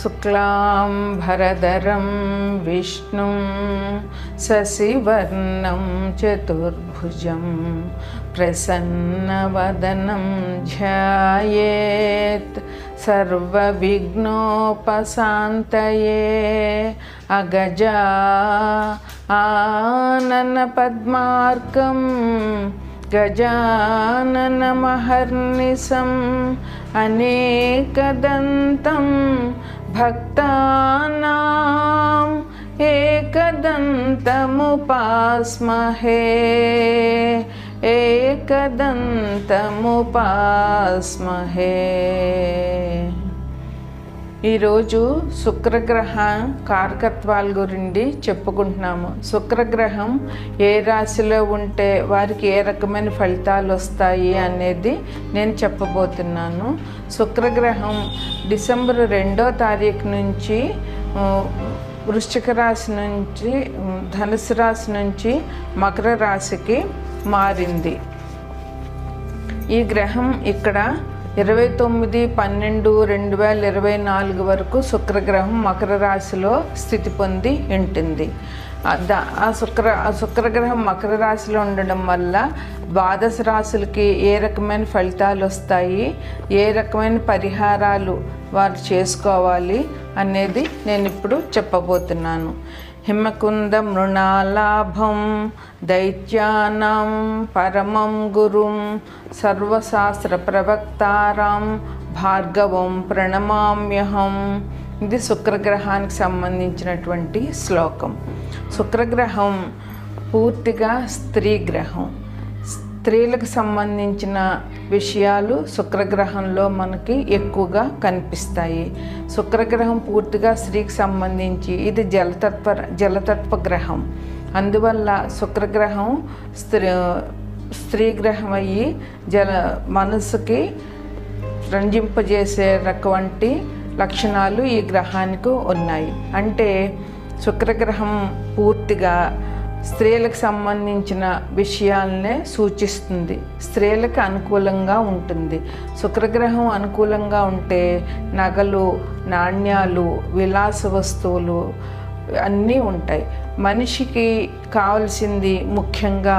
శుక్లాంబరధరం విష్ణుం శశివర్ణం చతుర్భుజం ప్రసన్నవదనం ధ్యాయేత్ సర్వవిఘ్నోపశాంతయే అగజా ఆనన పద్మార్కం గజాననమహర్నిశం అనేకదంతం భక్తానాం ఏకదంతముపాస్మహే ఏకదంతముపాస్మహే. ఈరోజు శుక్రగ్రహ కారకత్వాల గురించి చెప్పుకుంటున్నాము. శుక్రగ్రహం ఏ రాశిలో ఉంటే వారికి ఏ రకమైన ఫలితాలు వస్తాయి అనేది నేను చెప్పబోతున్నాను. శుక్రగ్రహం డిసెంబర్ 2వ తారీఖు నుంచి వృశ్చిక రాశి నుంచి ధనుసు రాశి నుంచి మకర రాశికి మారింది. ఈ గ్రహం ఇక్కడ 29/12/2024 వరకు శుక్రగ్రహం మకర రాశిలో స్థితి పొంది ఉంటుంది. ఆ శుక్రగ్రహం మకర రాశిలో ఉండడం వల్ల ద్వాదశ రాశులకి ఏ రకమైన ఫలితాలు వస్తాయి, ఏ రకమైన పరిహారాలు వారు చేసుకోవాలి అనేది నేను ఇప్పుడు చెప్పబోతున్నాను. హిమకుంద మృణాలాభం దైత్యానాం పరమం గురుం సర్వశాస్త్ర ప్రవక్తారాం భార్గవం ప్రణమామ్యహం. ఇది శుక్రగ్రహానికి సంబంధించినటువంటి శ్లోకం. శుక్రగ్రహం పూర్తిగా స్త్రీ గ్రహం. స్త్రీలకు సంబంధించిన విషయాలు శుక్రగ్రహంలో మనకి ఎక్కువగా కనిపిస్తాయి. శుక్రగ్రహం పూర్తిగా స్త్రీకి సంబంధించి ఇది జలతత్వ గ్రహం. అందువల్ల శుక్రగ్రహం స్త్రీ గ్రహం అయ్యి మనసుకి రంజింపజేసే రకవంటి లక్షణాలు ఈ గ్రహానికి ఉన్నాయి. అంటే శుక్రగ్రహం పూర్తిగా స్త్రీలకు సంబంధించిన విషయాలనే సూచిస్తుంది. స్త్రీలకు అనుకూలంగా ఉంటుంది. శుక్రగ్రహం అనుకూలంగా ఉంటే నగలు, నాణ్యాలు, విలాస వస్తువులు అన్నీ ఉంటాయి. మనిషికి కావలసింది ముఖ్యంగా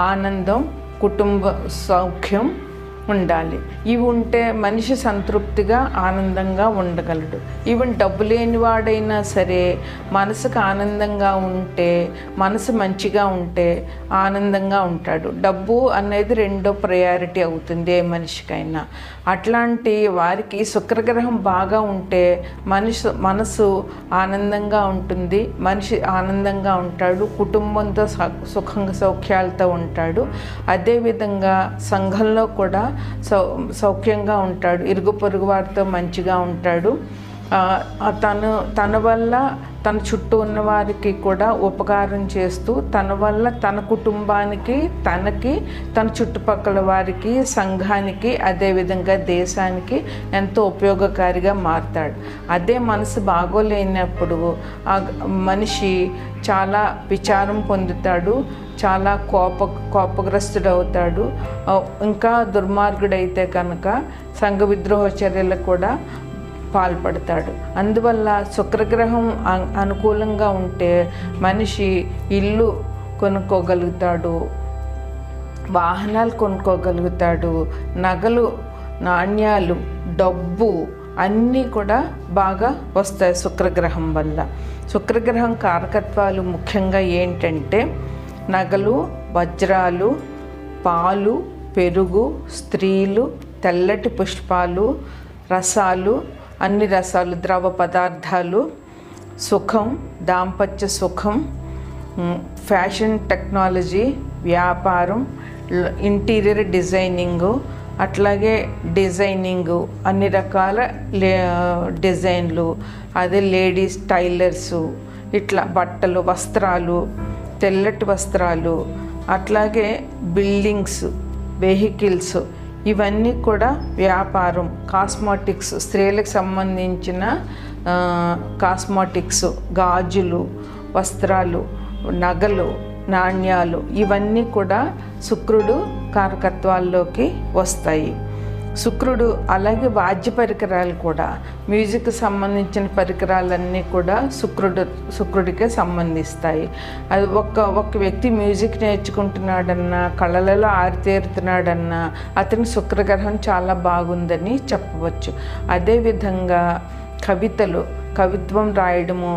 ఆనందం, కుటుంబ సౌఖ్యం ఉండాలి. ఇవి ఉంటే మనిషి సంతృప్తిగా ఆనందంగా ఉండగలడు. ఈవెన్ డబ్బు లేనివాడైనా సరే మనసుకు ఆనందంగా ఉంటే, మనసు మంచిగా ఉంటే ఆనందంగా ఉంటాడు. డబ్బు అనేది రెండో ప్రయారిటీ అవుతుంది ఏ మనిషికైనా. అట్లాంటి వారికి శుక్రగ్రహం బాగా ఉంటే మనసు ఆనందంగా ఉంటుంది, మనిషి ఆనందంగా ఉంటాడు, కుటుంబంతో సుఖంగా సౌఖ్యాలతో ఉంటాడు. అదేవిధంగా సంఘంలో కూడా సౌఖ్యంగా ఉంటాడు, ఇరుగు పొరుగు వారితో మంచిగా ఉంటాడు. తన వల్ల తన చుట్టూ ఉన్న వారికి కూడా ఉపకారం చేస్తూ తన వల్ల తన కుటుంబానికి, తనకి, తన చుట్టుపక్కల వారికి, సంఘానికి, అదేవిధంగా దేశానికి ఎంతో ఉపయోగకారిగా మారుతాడు. అదే మనసు బాగోలేనప్పుడు ఆ మనిషి చాలా విచారం పొందుతాడు, చాలా కోపగ్రస్తుడవుతాడు. ఇంకా దుర్మార్గుడైతే కనుక సంఘ విద్రోహ చర్యలకు కూడా పాల్పడతాడు. అందువల్ల శుక్రగ్రహం అనుకూలంగా ఉంటే మనిషి ఇల్లు కొనుక్కోగలుగుతాడు, వాహనాలు కొనుక్కోగలుగుతాడు, నగలు, నాణ్యాలు, డబ్బు అన్నీ కూడా బాగా వస్తాయి శుక్రగ్రహం వల్ల. శుక్రగ్రహం కారకత్వాలు ముఖ్యంగా ఏంటంటే నగలు, వజ్రాలు, పాలు, పెరుగు, స్త్రీలు, తెల్లటి పుష్పాలు, రసాలు, అన్ని రసాలు, ద్రవ పదార్థాలు, సుఖం, దాంపత్య సుఖం, ఫ్యాషన్ టెక్నాలజీ, వ్యాపారం, ఇంటీరియర్ డిజైనింగు, అట్లాగే డిజైనింగు, అన్ని రకాల డిజైన్లు, అదే లేడీస్ టైలర్సు, ఇట్లా బట్టలు, వస్త్రాలు, తెల్లటి వస్త్రాలు, అట్లాగే బిల్డింగ్స్, వెహికల్స్, ఇవన్నీ కూడా వ్యాపారం. కాస్మెటిక్స్, స్త్రీలకు సంబంధించిన కాస్మెటిక్స్, గాజులు, వస్త్రాలు, నగలు, నాణ్యాలు, ఇవన్నీ కూడా శుక్రుడు కారకత్వాల్లోకి వస్తాయి. శుక్రుడు అలాగే వాద్య పరికరాలు కూడా, మ్యూజిక్ సంబంధించిన పరికరాలన్నీ కూడా శుక్రుడికే సంబంధిస్తాయి. అది ఒక వ్యక్తి మ్యూజిక్ నేర్చుకుంటున్నాడన్నా, కళలలో ఆరితేరుతున్నాడన్నా అతని శుక్రగ్రహం చాలా బాగుందని చెప్పవచ్చు. అదేవిధంగా కవిత్వం రాయడము,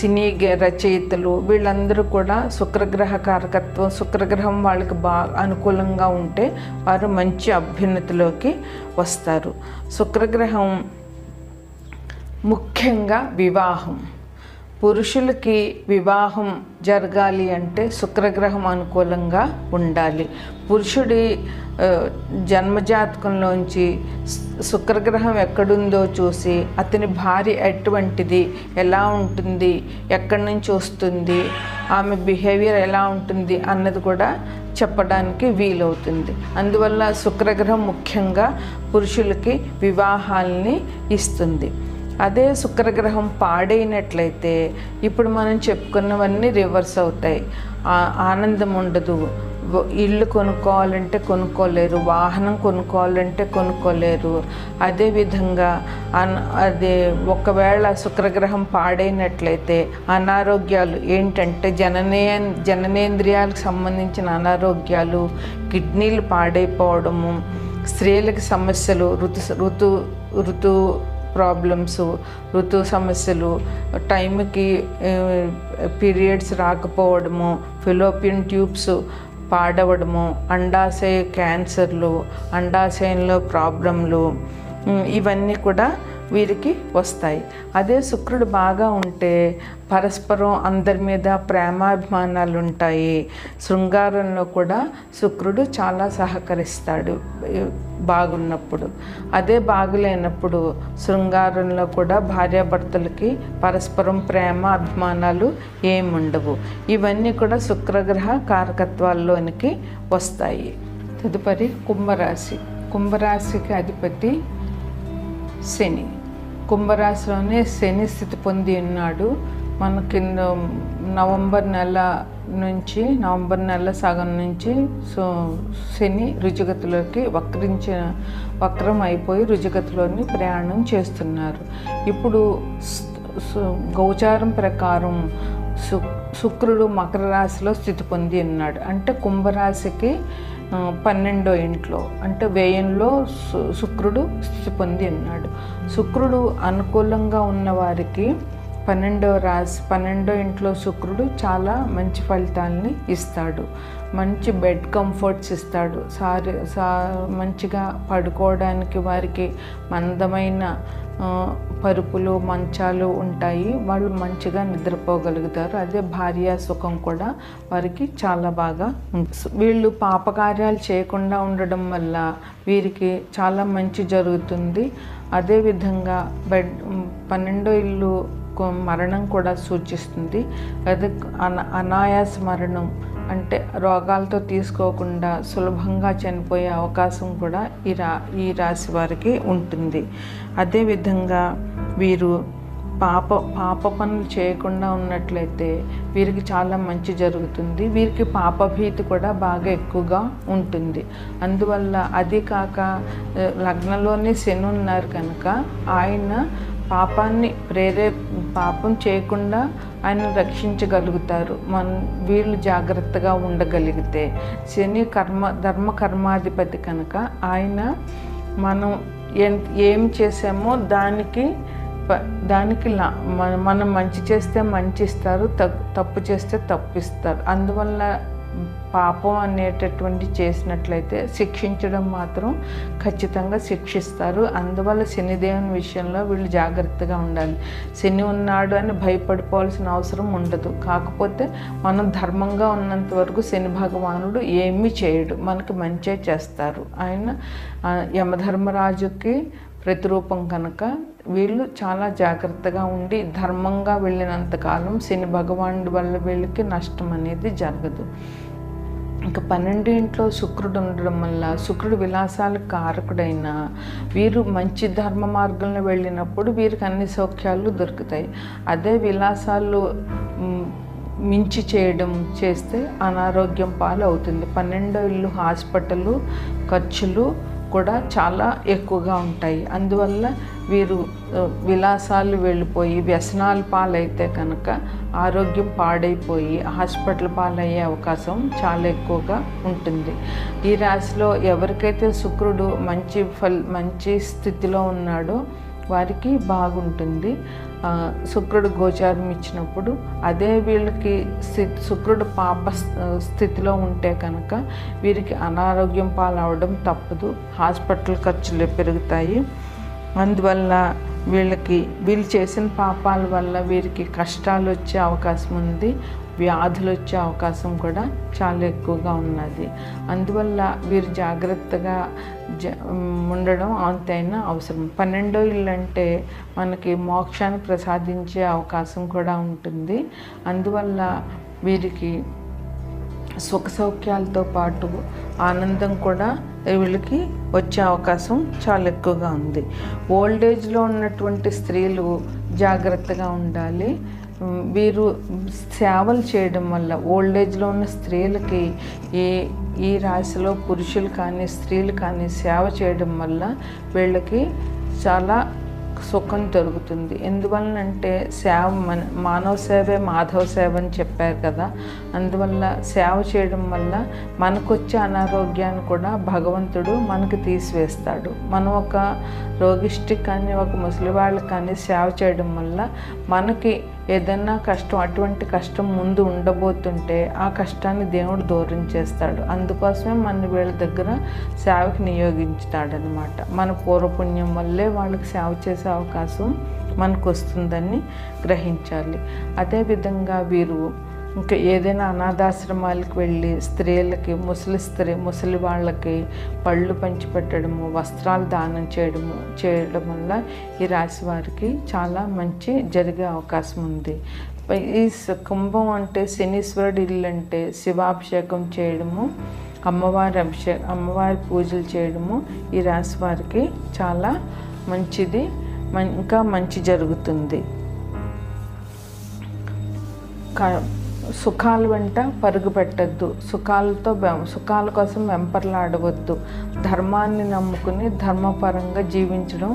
సినీ రచయితలు వీళ్ళందరూ కూడా శుక్రగ్రహ కారకత్వం, శుక్రగ్రహం వాళ్ళకి బాగా అనుకూలంగా ఉంటే వారు మంచి అభ్యున్నతిలోకి వస్తారు. శుక్రగ్రహం ముఖ్యంగా వివాహం, పురుషులకి వివాహం జరగాలి అంటే శుక్రగ్రహం అనుకూలంగా ఉండాలి. పురుషుడి జన్మజాతకంలోంచి శుక్రగ్రహం ఎక్కడుందో చూసి అతని భార్య ఎటువంటిది, ఎలా ఉంటుంది, ఎక్కడి నుంచి వస్తుంది, ఆమె బిహేవియర్ ఎలా ఉంటుంది అన్నది కూడా చెప్పడానికి వీలవుతుంది. అందువల్ల శుక్రగ్రహం ముఖ్యంగా పురుషులకి వివాహాలని ఇస్తుంది. అదే శుక్రగ్రహం పాడైనట్లయితే ఇప్పుడు మనం చెప్పుకున్నవన్నీ రివర్స్ అవుతాయి. ఆనందం ఉండదు, ఇల్లు కొనుక్కోవాలంటే కొనుక్కోలేరు, వాహనం కొనుక్కోవాలంటే కొనుక్కోలేరు. అదేవిధంగా ఒకవేళ శుక్రగ్రహం పాడైనట్లయితే అనారోగ్యాలు ఏంటంటే జననేంద్రియాలకు సంబంధించిన అనారోగ్యాలు, కిడ్నీలు పాడైపోవడము, స్త్రీలకు సమస్యలు, ఋతు ప్రాబ్లమ్స్, ఋతు సమస్యలు, టైంకి పీరియడ్స్ రాకపోవడము, ఫెలోపియన్ ట్యూబ్స్ పాడవడము, అండాశయ క్యాన్సర్లు, అండాశయంలో ప్రాబ్లంలు, ఇవన్నీ కూడా వీరికి వస్తాయి. అదే శుక్రుడు బాగా ఉంటే పరస్పరం అందరి మీద ప్రేమాభిమానాలు ఉంటాయి. శృంగారంలో కూడా శుక్రుడు చాలా సహకరిస్తాడు బాగున్నప్పుడు. అదే బాగులేనప్పుడు శృంగారంలో కూడా భార్యాభర్తలకి పరస్పరం ప్రేమ అభిమానాలు ఏముండవు. ఇవన్నీ కూడా శుక్రగ్రహ కారకత్వాల్లోనికి వస్తాయి. తదుపరి కుంభరాశికి అధిపతి శని. కుంభరాశిలోనే శని స్థితి పొంది ఉన్నాడు. మనకి నవంబర్ నెల సగం నుంచి శని రుజుగతిలోకి వక్రం అయిపోయి రుజుగతిలోని ప్రయాణం చేస్తున్నారు. ఇప్పుడు గోచారం ప్రకారం శుక్రుడు మకర రాశిలో స్థితి పొంది ఉన్నాడు. అంటే కుంభరాశికి 12వ ఇంట్లో, అంటే వ్యయంలో శుక్రుడు స్థితి పొంది ఉన్నాడు. శుక్రుడు అనుకూలంగా ఉన్నవారికి 12వ ఇంట్లో శుక్రుడు చాలా మంచి ఫలితాలని ఇస్తాడు. మంచి బెడ్ కంఫర్ట్స్ ఇస్తాడు. మంచిగా పడుకోవడానికి వారికి మందమైన పరుపులు, మంచాలు ఉంటాయి. వాళ్ళు మంచిగా నిద్రపోగలుగుతారు. అదే భార్య సుఖం కూడా వారికి చాలా బాగా ఉంటుంది. వీళ్ళు పాపకార్యాలు చేయకుండా ఉండడం వల్ల వీరికి చాలా మంచి జరుగుతుంది. అదేవిధంగా 12వ ఇల్లు మరణం కూడా సూచిస్తుంది. అదే అనాయాస మరణం, అంటే రోగాలతో తీసుకోకుండా సులభంగా చనిపోయే అవకాశం కూడా ఈ రాశి వారికి ఉంటుంది. అదేవిధంగా వీరు పాప పనులు చేయకుండా ఉన్నట్లయితే వీరికి చాలా మంచి జరుగుతుంది. వీరికి పాపభీతి కూడా బాగా ఎక్కువగా ఉంటుంది. అందువల్ల అది కాక లగ్నంలోనే శని ఉన్నారు కనుక ఆయన పాపం చేయకుండా ఆయన రక్షించగలుగుతారు. వీళ్ళు జాగ్రత్తగా ఉండగలిగితే. శని ధర్మ కర్మాధిపతి కనుక ఆయన మనం ఏం చేసామో దానికి మనం మంచి చేస్తే మంచి ఇస్తారు, తప్పు చేస్తే తప్పు ఇస్తారు. అందువల్ల పాపం అనేటటువంటి చేసినట్లయితే శిక్షించడం మాత్రం ఖచ్చితంగా శిక్షిస్తారు. అందువల్ల శనిదేవుని విషయంలో వీళ్ళు జాగ్రత్తగా ఉండాలి. శని ఉన్నాడు అని భయపడిపోవాల్సిన అవసరం ఉండదు. కాకపోతే మనం ధర్మంగా ఉన్నంత వరకు శని భగవానుడు ఏమీ చేయడు, మనకి మంచే చేస్తారు. ఆయన యమధర్మరాజుకి ప్రతిరూపం కనుక వీళ్ళు చాలా జాగ్రత్తగా ఉండి ధర్మంగా వెళ్ళినంతకాలం శని భగవానుడి వల్ల వీళ్ళకి నష్టం అనేది జరగదు. ఇంకా 12 ఇంట్లో శుక్రుడు ఉండడం వల్ల శుక్రుడు విలాసాలకు కారకుడైన వీరు మంచి ధర్మ మార్గంలో వెళ్ళినప్పుడు వీరికి అన్ని సౌఖ్యాలు దొరుకుతాయి. అదే విలాసాలు మించి చేస్తే అనారోగ్యం పాలు అవుతుంది. 12వ ఇల్లు హాస్పిటల్ ఖర్చులు కూడా చాలా ఎక్కువగా ఉంటాయి. అందువల్ల వీరు విలాసాలు వెళ్ళిపోయి వ్యసనాల పాలైతే కనుక ఆరోగ్యం పాడైపోయి హాస్పిటల్ పాలయ్యే అవకాశం చాలా ఎక్కువగా ఉంటుంది. ఈ రాశిలో ఎవరికైతే శుక్రుడు మంచి స్థితిలో ఉన్నాడో వారికి బాగుంటుంది. శుక్రుడు గోచారం ఇచ్చినప్పుడు అదే వీళ్ళకి శుక్రుడు పాప స్థితిలో ఉంటే కనుక వీరికి అనారోగ్యం పాలవడం తప్పదు, హాస్పిటల్ ఖర్చులు పెరుగుతాయి. అందువల్ల వీళ్ళు చేసిన పాపాల వల్ల వీరికి కష్టాలు వచ్చే అవకాశం ఉంది, వ్యాధులు వచ్చే అవకాశం కూడా చాలా ఎక్కువగా ఉన్నది. అందువల్ల వీరు జాగ్రత్తగా ఉండడం అంతైనా అవసరం. 12వ ఇల్లు అంటే మనకి మోక్షాన్ని ప్రసాదించే అవకాశం కూడా ఉంటుంది. అందువల్ల వీరికి సుఖ సౌఖ్యాలతో పాటు ఆనందం కూడా వీళ్ళకి వచ్చే అవకాశం చాలా ఎక్కువగా ఉంది. ఓల్డేజ్లో ఉన్నటువంటి స్త్రీలు జాగ్రత్తగా ఉండాలి. వీరు సేవలు చేయడం వల్ల ఓల్డేజ్లో ఉన్న స్త్రీలకి ఈ రాశిలో పురుషులు కానీ స్త్రీలు కానీ సేవ చేయడం వల్ల వీళ్ళకి చాలా సుఖం దొరుకుతుంది. ఎందువలనంటే మానవ సేవే మాధవ సేవ అని చెప్పారు కదా. అందువల్ల సేవ చేయడం వల్ల మనకొచ్చే అనారోగ్యాన్ని కూడా భగవంతుడు మనకు తీసివేస్తాడు. మనం ఒక రోగిష్టి కానీ ఒక ముసలి వాళ్ళకి కానీ సేవ చేయడం వల్ల మనకి ఏదన్నా కష్టం, అటువంటి కష్టం ముందు ఉండబోతుంటే ఆ కష్టాన్ని దేవుడు దూరం చేస్తాడు. అందుకోసమే మన వీళ్ళ దగ్గర సేవకి నియోగించుతాడనమాట. మన పూర్వపుణ్యం వల్లే వాళ్ళకి సేవ చేసే అవకాశం మనకు వస్తుందని గ్రహించాలి. అదేవిధంగా వీరు ఇంకా ఏదైనా అనాథాశ్రమాలకు వెళ్ళి స్త్రీలకి ముసలి వాళ్ళకి పళ్ళు పంచిపెట్టడము, వస్త్రాలు దానం చేయడం వల్ల ఈ రాశి వారికి చాలా మంచి జరిగే అవకాశం ఉంది. ఈ కుంభం అంటే శనీశ్వరుడు ఇల్లు అంటే శివాభిషేకం చేయడము, అమ్మవారి పూజలు చేయడము ఈ రాశి వారికి చాలా మంచిది, ఇంకా మంచి జరుగుతుంది. సుఖాల వెంట పరుగు పెట్టద్దు, సుఖాల కోసం వెంపర్లాడవద్దు. ధర్మాన్ని నమ్ముకుని ధర్మపరంగా జీవించడం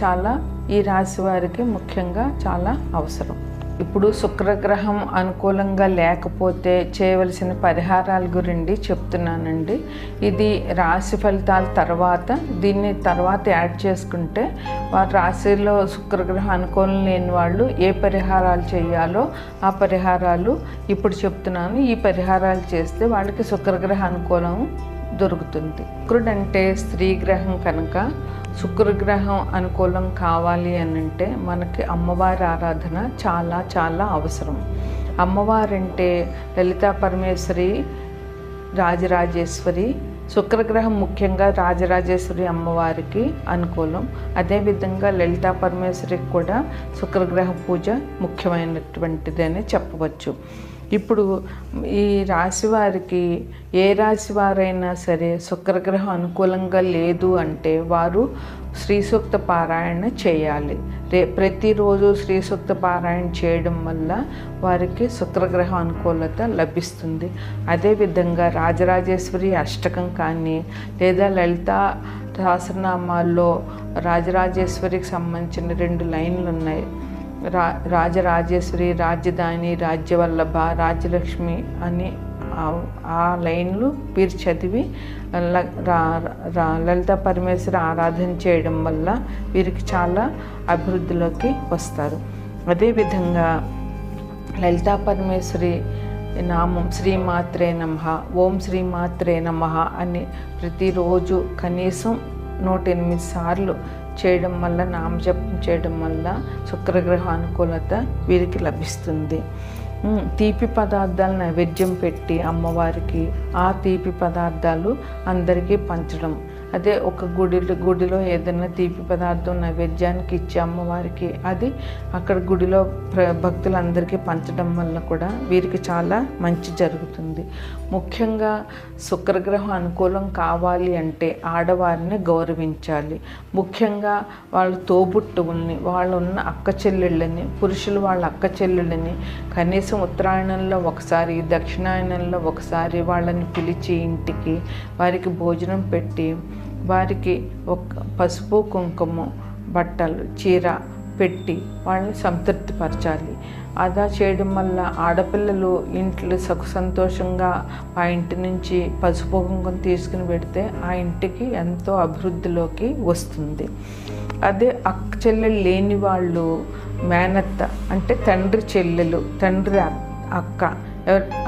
చాలా ఈ రాశి వారికి ముఖ్యంగా చాలా అవసరం. ఇప్పుడు శుక్రగ్రహం అనుకూలంగా లేకపోతే చేయవలసిన పరిహారాల గురించి చెప్తున్నానండి. ఇది రాశి ఫలితాల దీన్ని తర్వాత యాడ్ చేసుకుంటే వారి రాశిలో శుక్రగ్రహం అనుకూలం లేని వాళ్ళు ఏ పరిహారాలు చేయాలో ఆ పరిహారాలు ఇప్పుడు చెప్తున్నాను. ఈ పరిహారాలు చేస్తే వాళ్ళకి శుక్రగ్రహ అనుకూలం దొరుకుతుంది. శుక్రుడు అంటే స్త్రీ గ్రహం కనుక శుక్రగ్రహం అనుకూలం కావాలి అనంటే మనకి అమ్మవారి ఆరాధన చాలా చాలా అవసరం. అమ్మవారంటే లలితా పరమేశ్వరి, రాజరాజేశ్వరి. శుక్రగ్రహం ముఖ్యంగా రాజరాజేశ్వరి అమ్మవారికి అనుకూలం. అదేవిధంగా లలితా పరమేశ్వరికి కూడా శుక్రగ్రహ పూజ ముఖ్యమైనటువంటిది అని చెప్పవచ్చు. ఇప్పుడు ఈ రాశి వారికి ఏ రాశి వారైనా సరే శుక్రగ్రహం అనుకూలంగా లేదు అంటే వారు శ్రీ సూక్త పారాయణ చేయాలి. ప్రతిరోజు శ్రీ సూక్త పారాయణ చేయడం వల్ల వారికి శుక్రగ్రహ అనుకూలత లభిస్తుంది. అదేవిధంగా రాజరాజేశ్వరి అష్టకం కానీ లేదా లలితా సహస్రనామాల్లో రాజరాజేశ్వరికి సంబంధించిన 2 లైన్లు ఉన్నాయి. రాజరాజేశ్వరి, రాజధాని, రాజ్యవల్లభ, రాజ్యలక్ష్మి అని ఆ లైన్లు వీరు చదివి లలితా పరమేశ్వరి ఆరాధన చేయడం వల్ల వీరికి చాలా అభివృద్ధిలోకి వస్తారు. అదేవిధంగా లలితా పరమేశ్వరి నామం శ్రీమాత్రే నమః, ఓం శ్రీమాత్రే నమః అని ప్రతిరోజు కనీసం 108 సార్లు చేయడం వల్ల, నామజపం చేయడం వల్ల శుక్రగ్రహ అనుకూలత వీరికి లభిస్తుంది. తీపి పదార్థాలు నైవేద్యం పెట్టి అమ్మవారికి ఆ తీపి పదార్థాలు అందరికీ పంచడం. అదే ఒక గుడిలో ఏదైనా తీపి పదార్థం నైవేద్యానికి ఇచ్చి అమ్మవారికి అది అక్కడ గుడిలో భక్తులందరికీ పంచడం వల్ల కూడా వీరికి చాలా మంచి జరుగుతుంది. ముఖ్యంగా శుక్రగ్రహం అనుకూలం కావాలి అంటే ఆడవారిని గౌరవించాలి. ముఖ్యంగా వాళ్ళ తోబుట్టువుల్ని, వాళ్ళు ఉన్న అక్క చెల్లెళ్ళని, పురుషులు వాళ్ళ అక్క చెల్లెళ్ళని కనీసం ఉత్తరాయణంలో ఒకసారి, దక్షిణాయనంలో ఒకసారి వాళ్ళని పిలిచి ఇంటికి వారికి భోజనం పెట్టి వారికి ఒక పసుపు కుంకుమ బట్టలు చీర పెట్టి వాళ్ళని సంతృప్తిపరచాలి. అలా చేయడం వల్ల ఆడపిల్లలు ఇంట్లో సుఖ సంతోషంగా ఆ ఇంటి నుంచి పసుపు కుంకుమ తీసుకుని పెడితే ఆ ఇంటికి ఎంతో అభివృద్ధిలోకి వస్తుంది. అదే అక్క చెల్లెలు లేని వాళ్ళు మేనత్త అంటే తండ్రి చెల్లెలు, తండ్రి అక్క,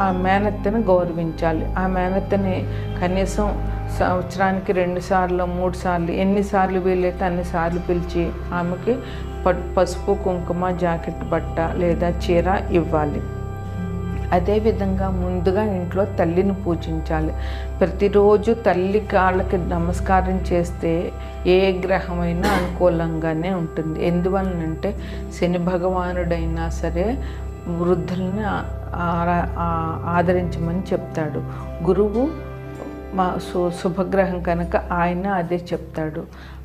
ఆ మేనత్తని గౌరవించాలి. ఆ మేనత్తని కనీసం సంవత్సరానికి 2 సార్లు 3 సార్లు ఎన్నిసార్లు వీలైతే అన్నిసార్లు పిలిచి ఆమెకి పసుపు కుంకుమ జాకెట్ బట్ట లేదా చీర ఇవ్వాలి. అదేవిధంగా ముందుగా ఇంట్లో తల్లిని పూజించాలి. ప్రతిరోజు తల్లి కాళ్ళకి నమస్కారం చేస్తే ఏ గ్రహమైనా అనుకూలంగానే ఉంటుంది. ఎందువలనంటే శని భగవానుడైనా సరే వృద్ధుల్ని ఆదరించమని చెప్తాడు. గురువు మా శుభగ్రహం కనుక ఆయన అదే చెప్తాడు.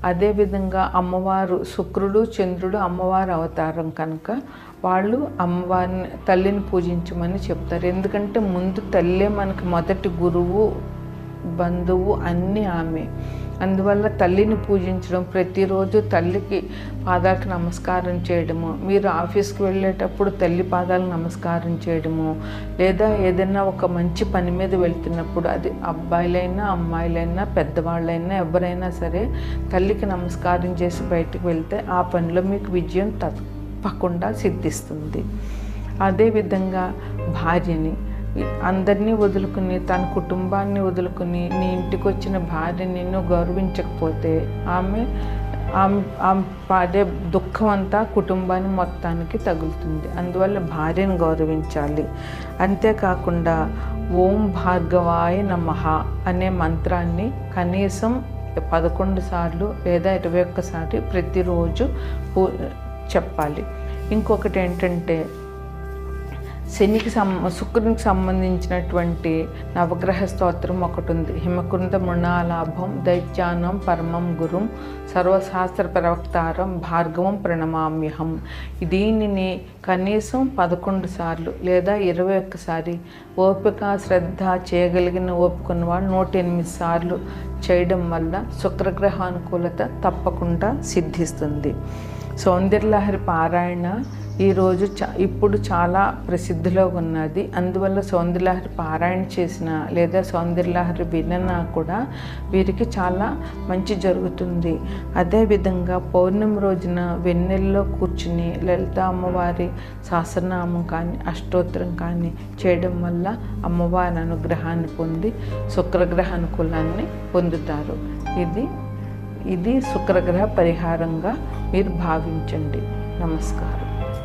అదేవిధంగా అమ్మవారు శుక్రుడు చంద్రుడు అమ్మవారు అవతారం కనుక వాళ్ళు అమ్మవారిని తల్లిని పూజించమని చెప్తారు. ఎందుకంటే ముందు తల్లే మనకి మొదటి గురువు, బంధువు అన్నీ ఆమె. అందువల్ల తల్లిని పూజించడం, ప్రతిరోజు తల్లికి పాదాలకు నమస్కారం చేయడము, మీరు ఆఫీస్కి వెళ్ళేటప్పుడు తల్లి పాదాలకు నమస్కారం చేయడము, లేదా ఏదైనా ఒక మంచి పని మీద వెళ్తున్నప్పుడు అది అబ్బాయిలైనా అమ్మాయిలైనా పెద్దవాళ్ళైనా ఎవరైనా సరే తల్లికి నమస్కారం చేసి బయటకు వెళ్తే ఆ పనిలో మీకు విజయం తప్పకుండా సిద్ధిస్తుంది. అదేవిధంగా భార్యని అందరినీ వదులుకుని తన కుటుంబాన్ని వదులుకుని నీ ఇంటికి వచ్చిన భార్య నిన్ను గౌరవించకపోతే ఆమె పాడే దుఃఖం అంతా కుటుంబాన్ని మొత్తానికి తగులుతుంది. అందువల్ల భార్యను గౌరవించాలి. అంతేకాకుండా ఓం భార్గవాయ నమః అనే మంత్రాన్ని కనీసం 11 సార్లు లేదా 21 సార్లు ప్రతిరోజు చెప్పాలి. ఇంకొకటి ఏంటంటే శుక్రునికి సంబంధించినటువంటి నవగ్రహ స్తోత్రం ఒకటి ఉంది. హిమకుంద మృణాలాభం దైత్యానం పరమం గురుం సర్వశాస్త్ర ప్రవక్తారం భార్గవం ప్రణమామ్యహం. దీనిని కనీసం 11 సార్లు లేదా 21 సారి ఓపిక శ్రద్ధ చేయగలిగిన ఓపికన్న వాళ్ళు 108 సార్లు చేయడం వల్ల శుక్రగ్రహ అనుకూలత తప్పకుండా సిద్ధిస్తుంది. సౌందర్యలహరి పారాయణ ఈరోజు ఇప్పుడు చాలా ప్రసిద్ధిలో ఉన్నది. అందువల్ల సౌందర్యలహరి పారాయణ చేసిన లేదా సౌందర్యలహరి విననా కూడా వీరికి చాలా మంచి జరుగుతుంది. అదేవిధంగా పౌర్ణమి రోజున వెన్నెల్లో కూర్చుని లలిత అమ్మవారి సహస్రనామం కానీ అష్టోత్తరం కానీ చేయడం వల్ల అమ్మవారి అనుగ్రహాన్ని పొంది శుక్రగ్రహ అనుకూలాన్ని పొందుతారు. ఇది శుక్రగ్రహ పరిహారంగా మీరు భావించండి. నమస్కారం.